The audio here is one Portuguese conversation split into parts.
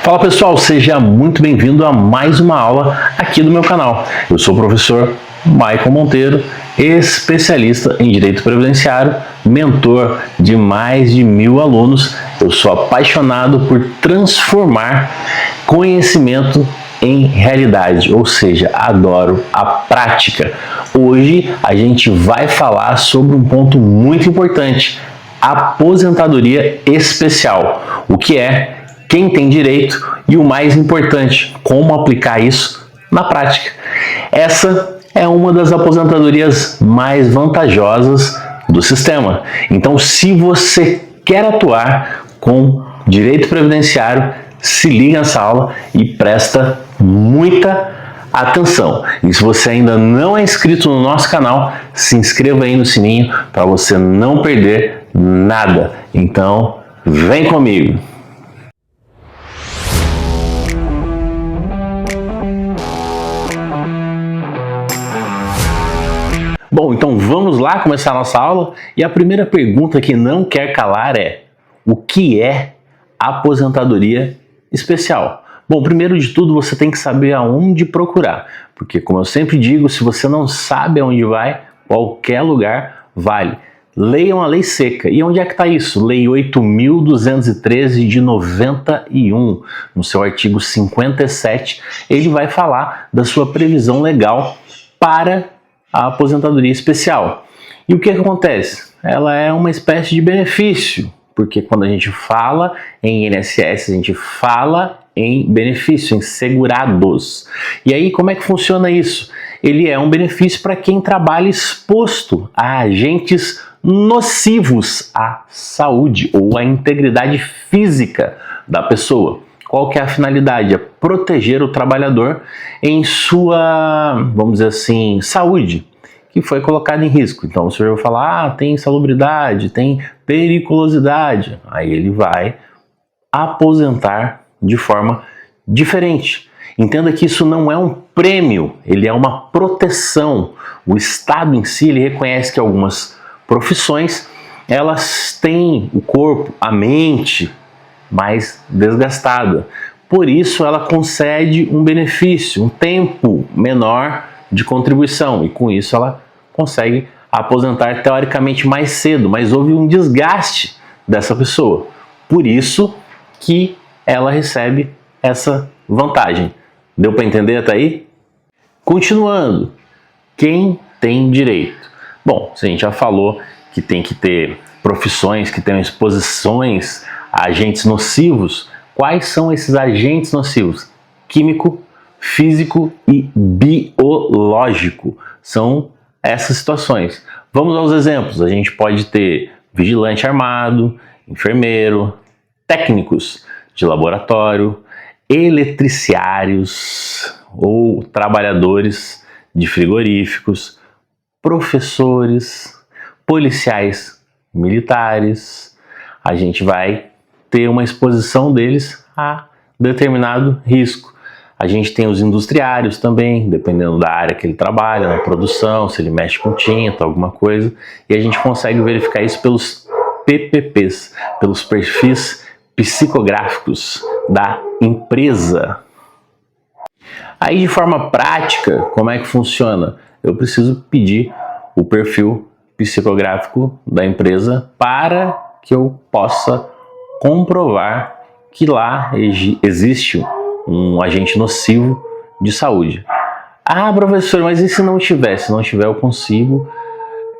Fala pessoal, seja muito bem-vindo a mais uma aula aqui do meu canal. Eu sou o professor Michael Monteiro, especialista em Direito Previdenciário, mentor de mais de 1000 alunos. Eu sou apaixonado por transformar conhecimento em realidade, ou seja, adoro a prática. Hoje a gente vai falar sobre um ponto muito importante: aposentadoria especial. O que é, quem tem direito e o mais importante, como aplicar isso na prática. Essa é uma das aposentadorias mais vantajosas do sistema. Então, se você quer atuar com direito previdenciário, se liga nessa aula e presta muita atenção. E se você ainda não é inscrito no nosso canal, se inscreva aí no sininho para você não perder nada. Então, vem comigo! Bom, então vamos lá começar a nossa aula. E a primeira pergunta que não quer calar é: o que é aposentadoria especial? Bom, primeiro de tudo você tem que saber aonde procurar, porque como eu sempre digo, se você não sabe aonde vai, qualquer lugar vale. Leiam a lei seca. E onde é que está isso? Lei 8.213 de 91, no seu artigo 57, ele vai falar da sua previsão legal para a aposentadoria especial. E o que acontece? Ela é uma espécie de benefício, porque quando a gente fala em INSS, a gente fala em benefício, em segurados. E aí, como é que funciona isso? Ele é um benefício para quem trabalha exposto a agentes nocivos à saúde ou à integridade física da pessoa. Qual que é a finalidade? É proteger o trabalhador em sua, vamos dizer assim, saúde, que foi colocada em risco. Então, se eu falar, tem insalubridade, tem periculosidade, aí ele vai aposentar de forma diferente. Entenda que isso não é um prêmio, ele é uma proteção. O Estado em si, ele reconhece que algumas profissões, elas têm o corpo, a mente mais desgastada. Por isso, ela concede um benefício, um tempo menor de contribuição, e com isso ela consegue aposentar teoricamente mais cedo, mas houve um desgaste dessa pessoa. Por isso que ela recebe essa vantagem. Deu para entender até aí? Continuando, quem tem direito? Bom, a gente já falou que tem que ter profissões que tenham exposições a agentes nocivos. Quais são esses agentes nocivos? Químico, físico e biológico. São essas situações. Vamos aos exemplos. A gente pode ter vigilante armado, enfermeiro, técnicos de laboratório, eletriciários ou trabalhadores de frigoríficos, professores, policiais militares. A gente vai ter uma exposição deles a determinado risco. A gente tem os industriários também, dependendo da área que ele trabalha, na produção, se ele mexe com tinta, alguma coisa, e a gente consegue verificar isso pelos PPPs, pelos perfis psicográficos da empresa. Aí, de forma prática, como é que funciona? Eu preciso pedir o perfil psicográfico da empresa para que eu possa comprovar que lá existe um agente nocivo de saúde. Ah, professor, mas e se não tiver? Se não tiver, eu consigo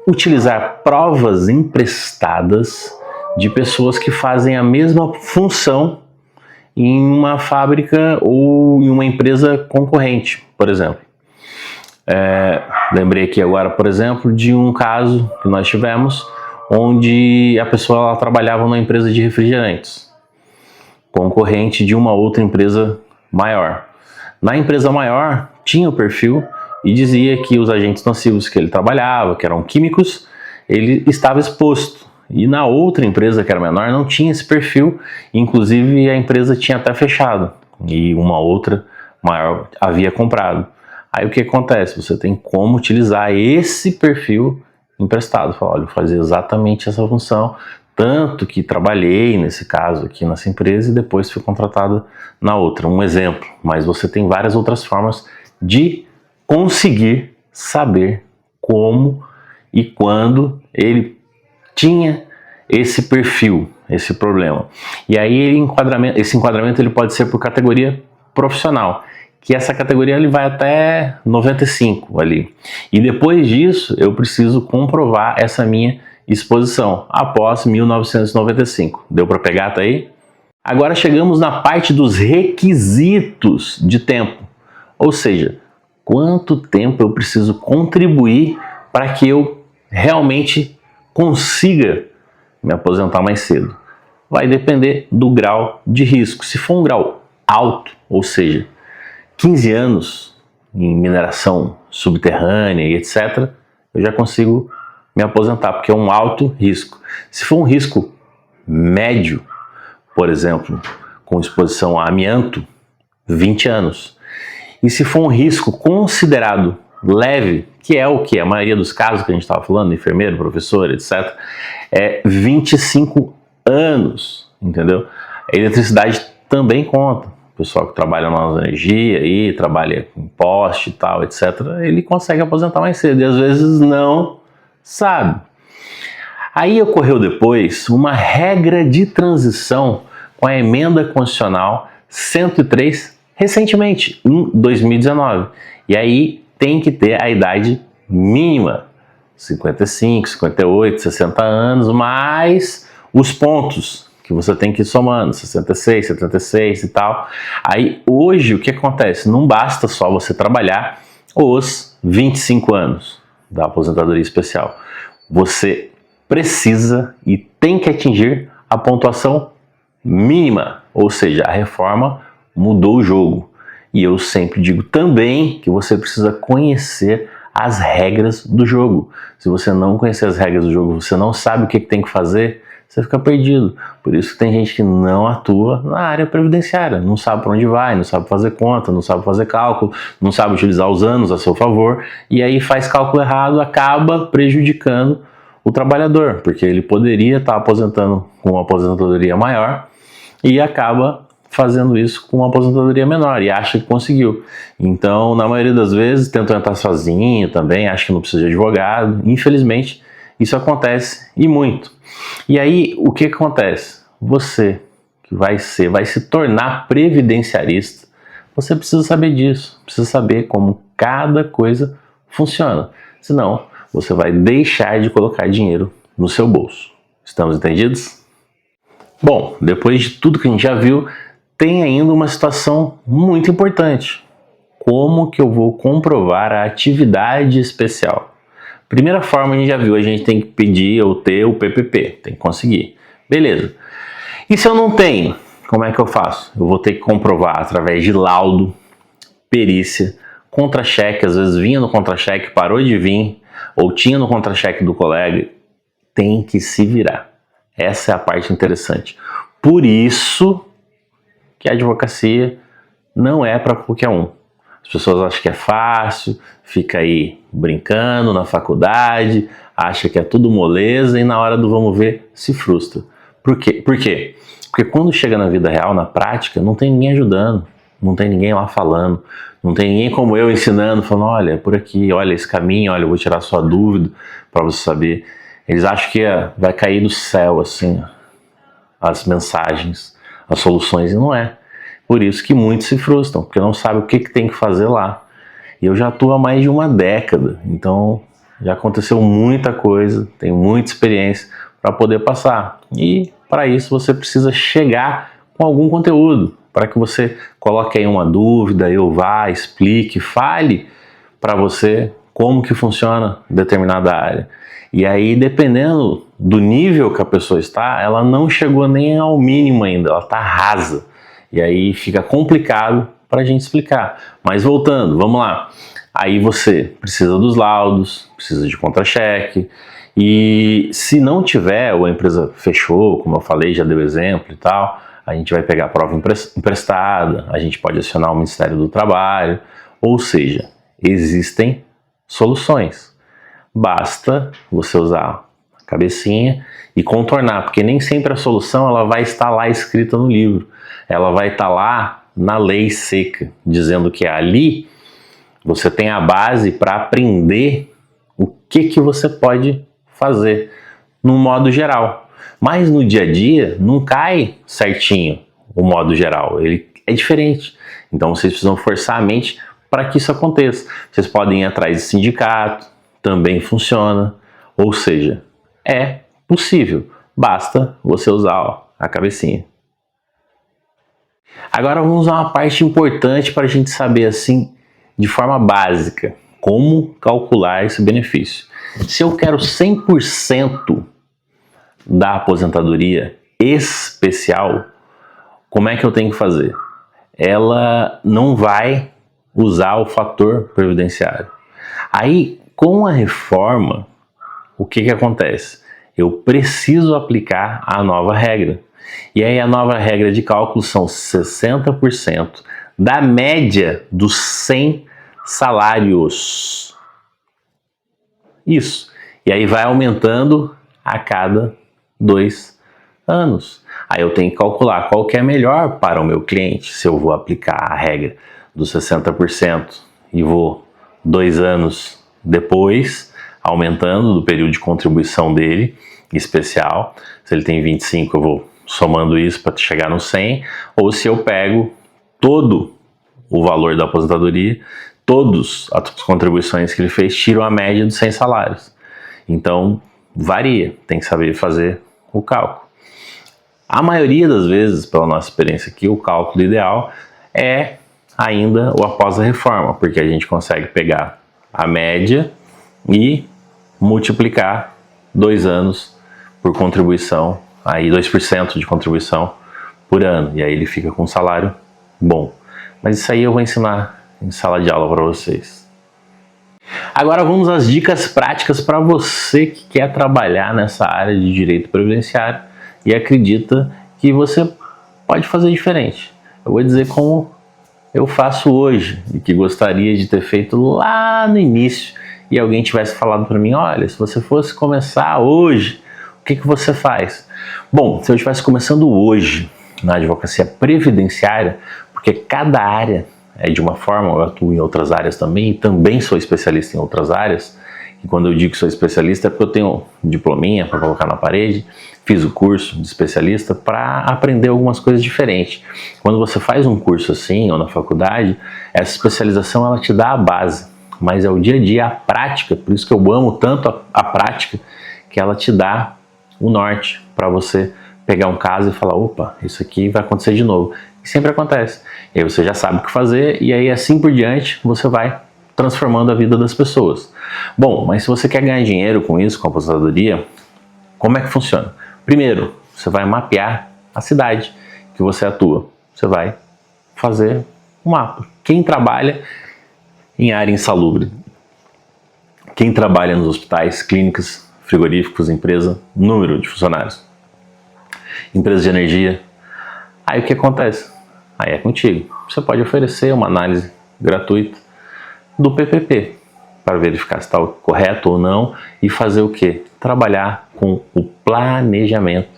utilizar provas emprestadas de pessoas que fazem a mesma função em uma fábrica ou em uma empresa concorrente, por exemplo. Lembrei aqui agora, por exemplo, de um caso que nós tivemos, onde a pessoa trabalhava numa empresa de refrigerantes, concorrente de uma outra empresa maior. Na empresa maior, tinha o perfil e dizia que os agentes nocivos que ele trabalhava, que eram químicos, ele estava exposto. E na outra empresa, que era menor, não tinha esse perfil, inclusive a empresa tinha até fechado e uma outra maior havia comprado. Aí o que acontece? Você tem como utilizar esse perfil emprestado. Fala, olha, eu fazia exatamente essa função, tanto que trabalhei nesse caso aqui nessa empresa e depois fui contratado na outra. Um exemplo, mas você tem várias outras formas de conseguir saber como e quando ele tinha esse perfil, esse problema. E aí esse enquadramento ele pode ser por categoria profissional, que essa categoria ele vai até 95 ali. E depois disso eu preciso comprovar essa minha exposição após 1995. Deu para pegar até aí? Agora chegamos na parte dos requisitos de tempo. Ou seja, quanto tempo eu preciso contribuir para que eu realmente consiga me aposentar mais cedo. Vai depender do grau de risco. Se for um grau alto, ou seja, 15 anos em mineração subterrânea e etc., eu já consigo me aposentar, porque é um alto risco. Se for um risco médio, por exemplo, com exposição a amianto, 20 anos. E se for um risco considerado leve, que é o que? A maioria dos casos que a gente estava falando, enfermeiro, professor, etc., é 25 anos, entendeu? A eletricidade também conta. O pessoal que trabalha na energia e trabalha com poste e tal, etc., ele consegue aposentar mais cedo e às vezes não sabe. Aí ocorreu depois uma regra de transição com a emenda constitucional 103 recentemente, em 2019. E aí tem que ter a idade mínima, 55, 58, 60 anos, mais os pontos que você tem que ir somando, 66, 76 e tal. Aí hoje o que acontece? Não basta só você trabalhar os 25 anos da aposentadoria especial. Você precisa e tem que atingir a pontuação mínima, ou seja, a reforma mudou o jogo. E eu sempre digo também que você precisa conhecer as regras do jogo. Se você não conhecer as regras do jogo, você não sabe o que tem que fazer, você fica perdido. Por isso que tem gente que não atua na área previdenciária, não sabe para onde vai, não sabe fazer conta, não sabe fazer cálculo, não sabe utilizar os anos a seu favor, e aí faz cálculo errado, acaba prejudicando o trabalhador, porque ele poderia estar aposentando com uma aposentadoria maior e acaba fazendo isso com uma aposentadoria menor e acha que conseguiu. Então, na maioria das vezes, tenta entrar sozinho também, acha que não precisa de advogado. Infelizmente, isso acontece e muito. E aí, o que acontece? Você que vai se tornar previdenciarista, você precisa saber disso, precisa saber como cada coisa funciona. Senão, você vai deixar de colocar dinheiro no seu bolso. Estamos entendidos? Bom, depois de tudo que a gente já viu, tem ainda uma situação muito importante. Como que eu vou comprovar a atividade especial? Primeira forma, a gente já viu, a gente tem que pedir ou ter o PPP, tem que conseguir. Beleza. E se eu não tenho, como é que eu faço? Eu vou ter que comprovar através de laudo, perícia, contra-cheque, às vezes vinha no contra-cheque, parou de vir, ou tinha no contra-cheque do colega, tem que se virar. Essa é a parte interessante. Por isso que a advocacia não é para qualquer um. As pessoas acham que é fácil, fica aí brincando na faculdade, acha que é tudo moleza e na hora do vamos ver se frustra. Por quê? Porque quando chega na vida real, na prática, não tem ninguém ajudando, não tem ninguém lá falando, não tem ninguém como eu ensinando, falando, olha, é por aqui, olha esse caminho, olha, eu vou tirar sua dúvida para você saber. Eles acham que vai cair do céu, assim, as mensagens, as soluções, e não é. Por isso que muitos se frustram, porque não sabem o que tem que fazer lá. E eu já atuo há mais de uma década, então já aconteceu muita coisa, tenho muita experiência para poder passar. E para isso você precisa chegar com algum conteúdo, para que você coloque aí uma dúvida, eu vá, explique, fale para você como que funciona determinada área. E aí, dependendo do nível que a pessoa está, ela não chegou nem ao mínimo ainda, ela está rasa. E aí fica complicado para a gente explicar. Mas voltando, vamos lá. Aí você precisa dos laudos, precisa de contra-cheque. E se não tiver, ou a empresa fechou, como eu falei, já deu exemplo e tal, a gente vai pegar a prova emprestada, a gente pode acionar o Ministério do Trabalho. Ou seja, existem soluções. Basta você usar cabecinha e contornar, porque nem sempre a solução ela vai estar lá escrita no livro, ela vai estar lá na lei seca, dizendo que ali você tem a base para aprender o que você pode fazer no modo geral. Mas no dia a dia não cai certinho o modo geral, ele é diferente. Então vocês precisam forçar a mente para que isso aconteça. Vocês podem ir atrás de sindicato, também funciona. Ou seja, é possível, basta você usar a cabecinha. Agora vamos a uma parte importante para a gente saber assim, de forma básica, como calcular esse benefício. Se eu quero 100% da aposentadoria especial, como é que eu tenho que fazer? Ela não vai usar o fator previdenciário. Aí, com a reforma, o que acontece? Eu preciso aplicar a nova regra. E aí a nova regra de cálculo são 60% da média dos 100 salários. Isso. E aí vai aumentando a cada 2 anos. Aí eu tenho que calcular qual que é melhor para o meu cliente. Se eu vou aplicar a regra dos 60% e vou 2 anos depois, aumentando do período de contribuição dele, especial. Se ele tem 25, eu vou somando isso para chegar no 100. Ou se eu pego todo o valor da aposentadoria, todas as contribuições que ele fez, tiram a média dos 100 salários. Então, varia, tem que saber fazer o cálculo. A maioria das vezes, pela nossa experiência aqui, o cálculo ideal é ainda o após a reforma, porque a gente consegue pegar a média e multiplicar 2 anos por contribuição, aí 2% de contribuição por ano, e aí ele fica com um salário bom. Mas isso aí eu vou ensinar em sala de aula para vocês. Agora vamos às dicas práticas para você que quer trabalhar nessa área de direito previdenciário e acredita que você pode fazer diferente. Eu vou dizer como eu faço hoje e que gostaria de ter feito lá no início e alguém tivesse falado para mim, olha, se você fosse começar hoje, o que você faz? Bom, se eu estivesse começando hoje na advocacia previdenciária, porque cada área é de uma forma, eu atuo em outras áreas também, e também sou especialista em outras áreas, e quando eu digo que sou especialista é porque eu tenho diplominha para colocar na parede, fiz o curso de especialista para aprender algumas coisas diferentes. Quando você faz um curso assim, ou na faculdade, essa especialização ela te dá a base, mas é o dia a dia, a prática, por isso que eu amo tanto a prática, que ela te dá o norte para você pegar um caso e falar, opa, isso aqui vai acontecer de novo. E sempre acontece. E aí você já sabe o que fazer e aí assim por diante você vai transformando a vida das pessoas. Bom, mas se você quer ganhar dinheiro com isso, com a aposentadoria, como é que funciona? Primeiro, você vai mapear a cidade que você atua. Você vai fazer um mapa. Quem trabalha em área insalubre? Quem trabalha nos hospitais, clínicas, frigoríficos, empresa, número de funcionários? Empresa de energia. Aí o que acontece? Aí é contigo. Você pode oferecer uma análise gratuita do PPP para verificar se está correto ou não e fazer o quê? Trabalhar com o planejamento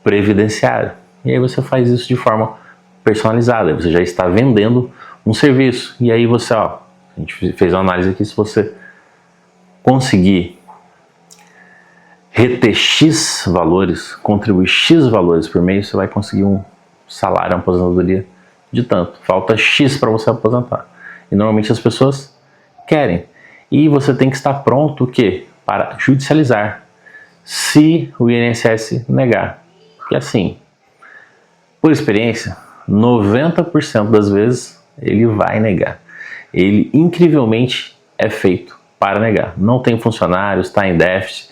previdenciário. E aí você faz isso de forma personalizada. Você já está vendendo um serviço. E aí você, ó, a gente fez uma análise aqui, se você conseguir reter X valores, contribuir X valores por mês, você vai conseguir um salário, uma aposentadoria de tanto. Falta X para você aposentar. E normalmente as pessoas querem. E você tem que estar pronto o quê? Para judicializar. Se o INSS negar. Porque assim, por experiência, 90% das vezes ele vai negar. Ele incrivelmente é feito para negar. Não tem funcionários, está em déficit.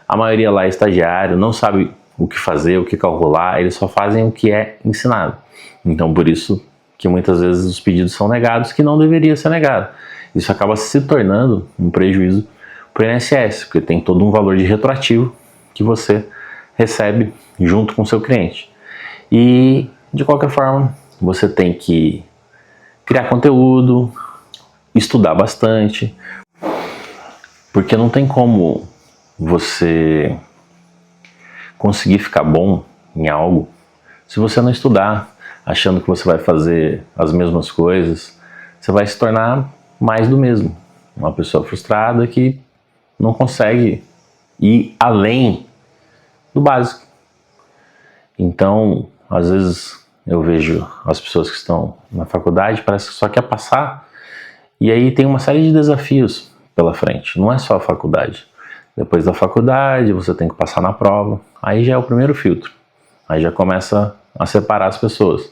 A maioria lá é estagiário, não sabe o que fazer, o que calcular, eles só fazem o que é ensinado. Então, por isso que muitas vezes os pedidos são negados, que não deveria ser negado. Isso acaba se tornando um prejuízo para o INSS, porque tem todo um valor de retroativo que você recebe junto com o seu cliente. E, de qualquer forma, você tem que criar conteúdo, estudar bastante, porque não tem como você conseguir ficar bom em algo se você não estudar, achando que você vai fazer as mesmas coisas. Você vai se tornar mais do mesmo. Uma pessoa frustrada que não consegue ir além do básico. Então, às vezes eu vejo as pessoas que estão na faculdade, parece que só quer passar, e aí tem uma série de desafios pela frente. Não é só a faculdade. Depois da faculdade, você tem que passar na prova. Aí já é o primeiro filtro. Aí já começa a separar as pessoas.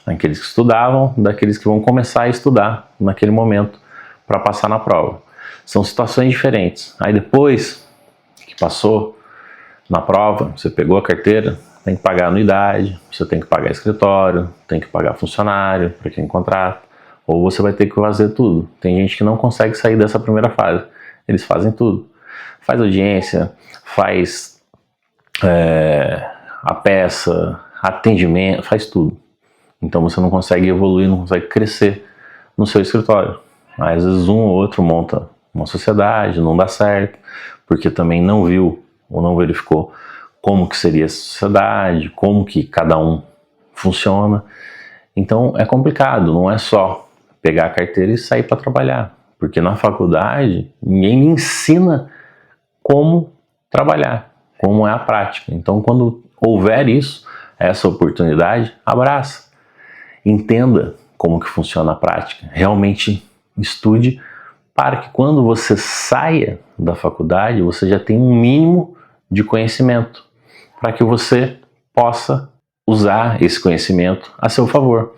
Aqueles que estudavam, daqueles que vão começar a estudar naquele momento para passar na prova. São situações diferentes. Aí depois que passou na prova, você pegou a carteira, tem que pagar anuidade, você tem que pagar escritório, tem que pagar funcionário para quem contrata, ou você vai ter que fazer tudo. Tem gente que não consegue sair dessa primeira fase. Eles fazem tudo. Faz audiência, faz a peça, atendimento, faz tudo. Então você não consegue evoluir, não consegue crescer no seu escritório. Aí, às vezes um ou outro monta uma sociedade, não dá certo, porque também não viu ou não verificou como que seria essa sociedade, como que cada um funciona. Então é complicado, não é só pegar a carteira e sair para trabalhar, porque na faculdade ninguém me ensina como trabalhar, como é a prática. Então quando houver isso, essa oportunidade, abraça. Entenda como que funciona a prática, realmente estude para que quando você saia da faculdade, você já tenha um mínimo de conhecimento, para que você possa usar esse conhecimento a seu favor.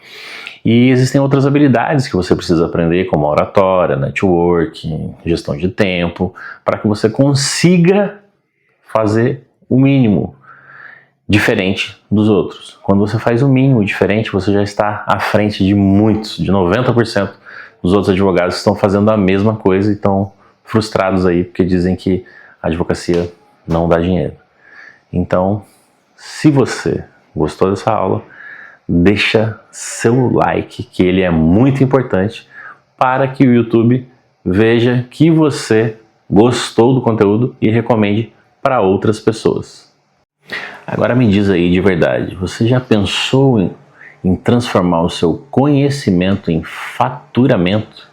E existem outras habilidades que você precisa aprender, como oratória, networking, gestão de tempo, para que você consiga fazer o mínimo diferente dos outros. Quando você faz o mínimo diferente, você já está à frente de muitos, de 90% dos outros advogados que estão fazendo a mesma coisa e estão frustrados aí porque dizem que a advocacia não dá dinheiro. Então, se você gostou dessa aula, deixa seu like, que ele é muito importante para que o YouTube veja que você gostou do conteúdo e recomende para outras pessoas. Agora me diz aí de verdade, você já pensou em transformar o seu conhecimento em faturamento?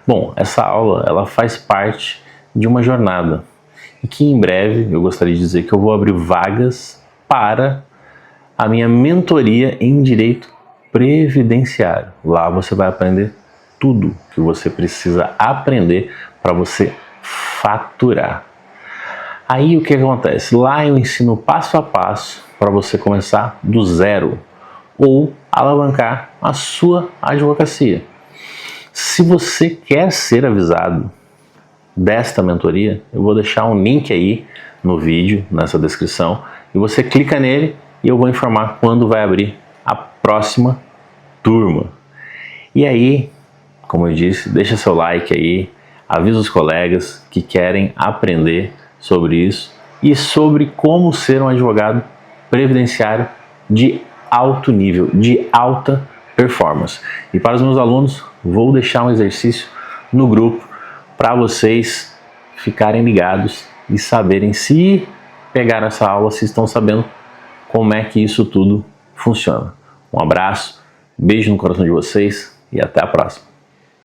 Bom, essa aula ela faz parte de uma jornada e que em breve eu gostaria de dizer que eu vou abrir vagas para a minha mentoria em direito previdenciário. Lá você vai aprender tudo que você precisa aprender para você faturar. Aí o que acontece? Lá eu ensino passo a passo para você começar do zero ou alavancar a sua advocacia. Se você quer ser avisado desta mentoria, eu vou deixar um link aí no vídeo, nessa descrição, e você clica nele e eu vou informar quando vai abrir a próxima turma. E aí, como eu disse, deixa seu like aí, avisa os colegas que querem aprender sobre isso e sobre como ser um advogado previdenciário de alto nível, de alta performance. E para os meus alunos, vou deixar um exercício no grupo para vocês ficarem ligados e saberem, se pegaram essa aula, se estão sabendo como é que isso tudo funciona. Um abraço, beijo no coração de vocês e até a próxima.